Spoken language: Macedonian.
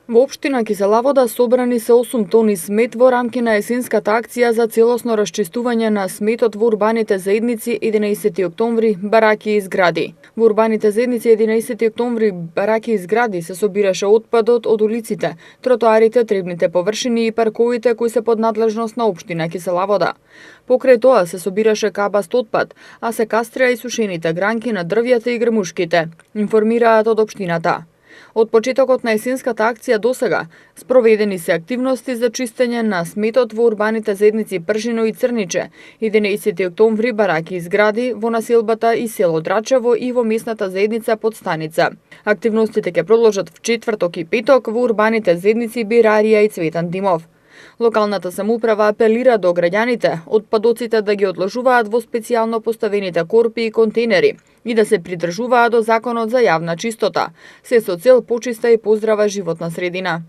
Во општина Киселавода собрани се 8 тони смет во рамки на есенската акција за целосно расчистување на сметот во урбаните заедници 11 октомври, бараки и згради. Во урбаните заедници 11 октомври, бараки и згради се собираше отпадот од улиците, тротоарите, требните површини и парковите кои се под надлежност на општина Киселавода. Покрај тоа се собираше кабаст отпад, а се кастрија и сушените гранки на дрвјата и грмушките, информираат од општината. Од почетокот на есенската акција досега спроведени се активности за чистење на сметот во урбаните заедници Пржино и Црниче, 11 октомври, бараки и згради во населбата и село Драчево и во местната заедница Подстаница. Активностите ќе продолжат в четврток и петок во урбаните заедници Бирарија и Цветан Димов. Локалната самоуправа апелира до граѓаните отпадоците да ги одложуваат во специјално поставените корпи и контейнери и да се придржуваат до законот за јавна чистота, се со цел почиста и поздрава животна средина.